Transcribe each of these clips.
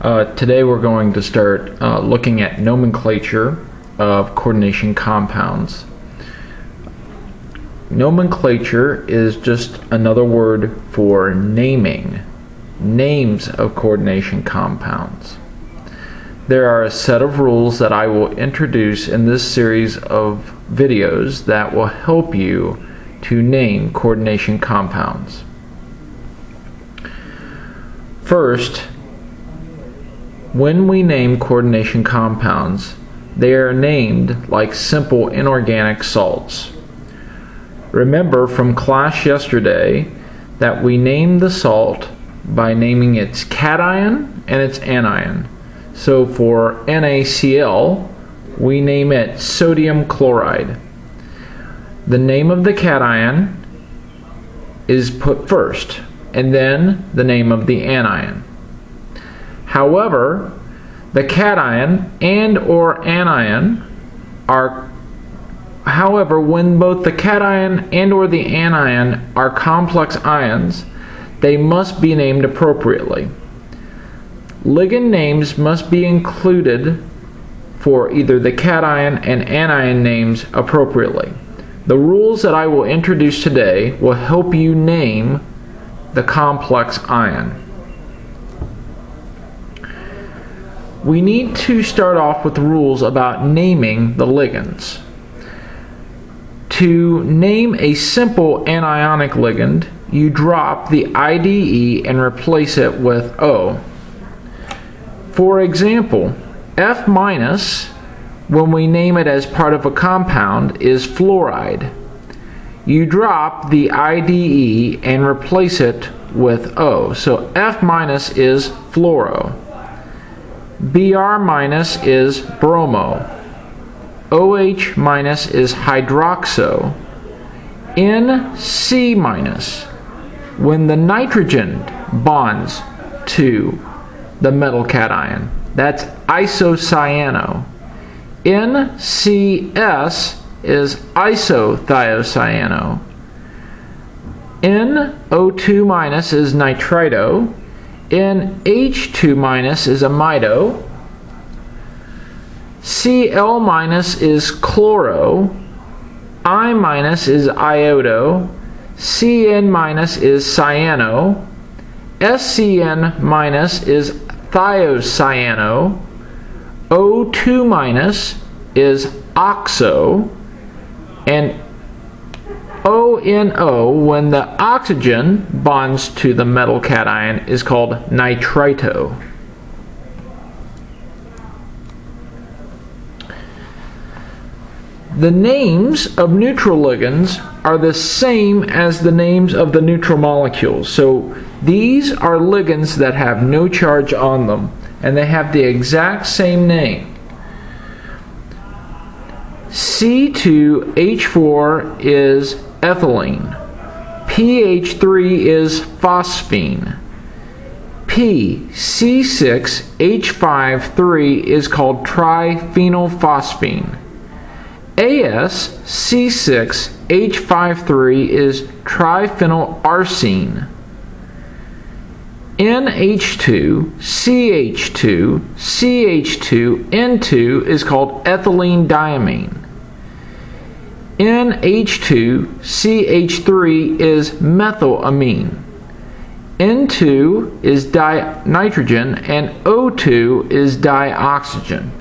Today we're going to start looking at nomenclature of coordination compounds. Nomenclature is just another word for naming, names of coordination compounds. There are a set of rules that I will introduce in this series of videos that will help you to name coordination compounds. First, when we name coordination compounds, they are named like simple inorganic salts. Remember from class yesterday that we named the salt by naming its cation and its anion. So for NaCl, we name it sodium chloride. The name of the cation is put first, and then the name of the anion. However, the cation and or anion are, however, when both the cation and or the anion are complex ions, they must be named appropriately. Ligand names must be included for either the cation and anion names appropriately. The rules that I will introduce today will help you name the complex ion. We need to start off with rules about naming the ligands. To name a simple anionic ligand, you drop the IDE and replace it with O. For example, F-, when we name it as part of a compound, is fluoride. You drop the IDE and replace it with O. So F- is fluoro. Br- is bromo. OH- is hydroxo. NC-, when the nitrogen bonds to the metal cation, that's isocyano. NCS is isothiocyanate. NO2- is nitrito. NH2- is amido. Cl- is chloro. I- is iodo. Cn- is cyano. SCN- is thiocyano. O2- is oxo. And ONO, when the oxygen bonds to the metal cation, is called nitrito. The names of neutral ligands are the same as the names of the neutral molecules. So these are ligands that have no charge on them, and they have the exact same name. C2H4 is ethylene. PH3 is phosphine. C6H53 is called triphenylphosphine. AsC6H53 is triphenylarsine. NH2CH2CH2N2 is called ethylene diamine. NH2CH3 is methylamine. N2 is dinitrogen and O2 is dioxygen.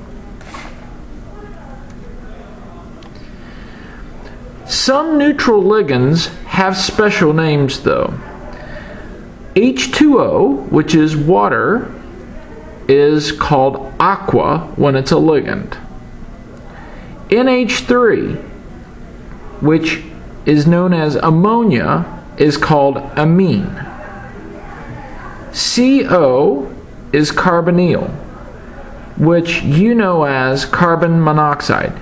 Some neutral ligands have special names though. H2O, which is water, is called aqua when it's a ligand. NH3, which is known as ammonia, is called amine. CO is carbonyl, which you know as carbon monoxide.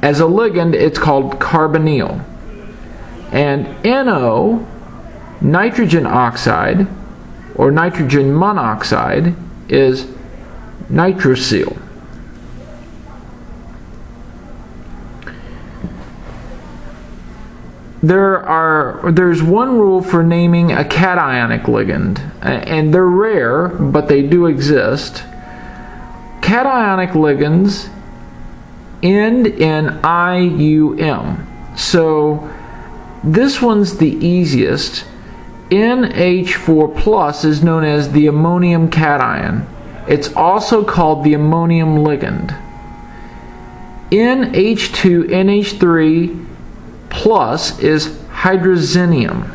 As a ligand, it's called carbonyl. And NO, nitrogen oxide, or nitrogen monoxide, is nitrosyl. There's one rule for naming a cationic ligand, and they're rare, but they do exist. cationic ligands end in IUM. So this one's the easiest. NH4 plus is known as the ammonium cation. It's also called the ammonium ligand. NH2NH3 plus is hydrazinium.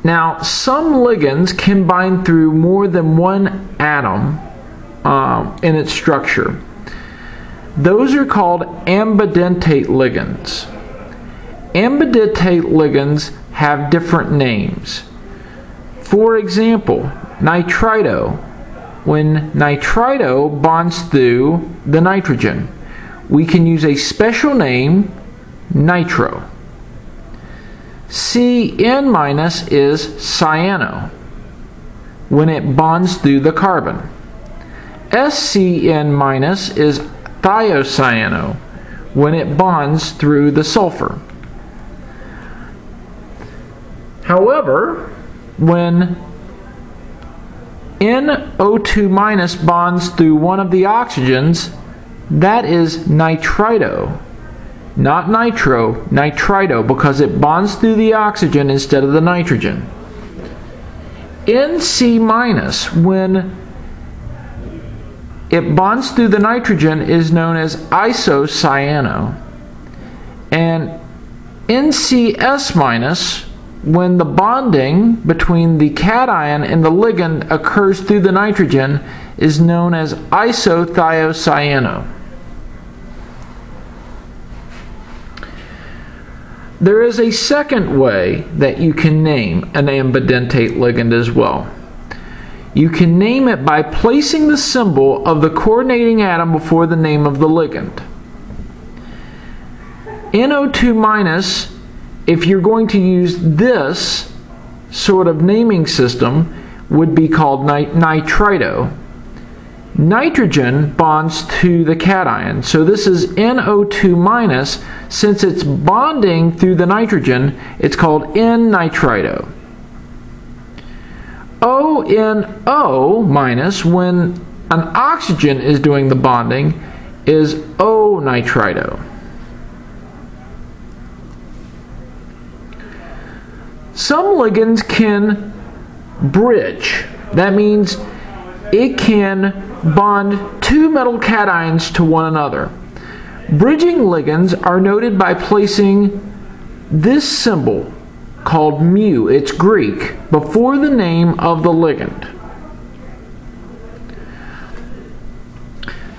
Now, some ligands can bind through more than one atom in its structure. Those are called ambidentate ligands. Ambidentate ligands have different names. For example, nitrito. When nitrito bonds through the nitrogen, we can use a special name, nitro. CN- is cyano when it bonds through the carbon. SCN- is thiocyano when it bonds through the sulfur. However, when NO2- bonds through one of the oxygens, that is nitrito. Not nitro, nitrito, because it bonds through the oxygen instead of the nitrogen. NC- when it bonds through the nitrogen is known as isocyano. And NCS- when the bonding between the cation and the ligand occurs through the nitrogen is known as isothiocyanate. There is a second way that you can name an ambidentate ligand as well. You can name it by placing the symbol of the coordinating atom before the name of the ligand. NO2-, if you're going to use this sort of naming system, would be called nitrito. Nitrogen bonds to the cation, so this is NO2-. Since it's bonding through the nitrogen, it's called N-nitrito. ONO-, when an oxygen is doing the bonding, is O-nitrito. Some ligands can bridge. That means it can bond two metal cations to one another. Bridging ligands are noted by placing this symbol called mu, it's Greek, before the name of the ligand.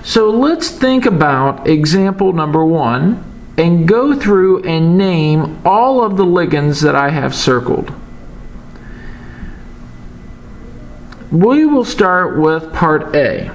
So let's think about example number 1 and go through and name all of the ligands that I have circled. We will start with part A.